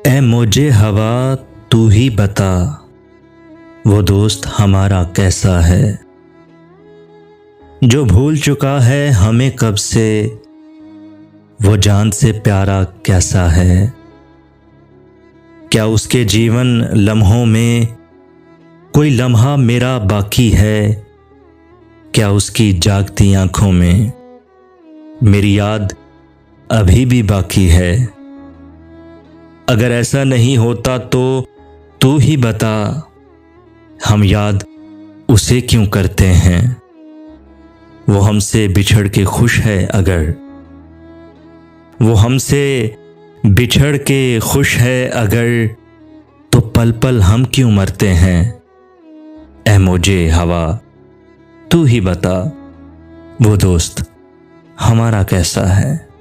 ऐ मौजे हवा तू ही बता, वो दोस्त हमारा कैसा है, जो भूल चुका है हमें कब से, वो जान से प्यारा कैसा है। क्या उसके जीवन लम्हों में कोई लम्हा मेरा बाकी है, क्या उसकी जागती आंखों में मेरी याद अभी भी बाकी है। अगर ऐसा नहीं होता तो तू ही बता, हम याद उसे क्यों करते हैं। वो हमसे बिछड़ के खुश है अगर, वो हमसे बिछड़ के खुश है अगर, तो पल पल हम क्यों मरते हैं। ऐ मौजे हवा तू ही बता, वो दोस्त हमारा कैसा है।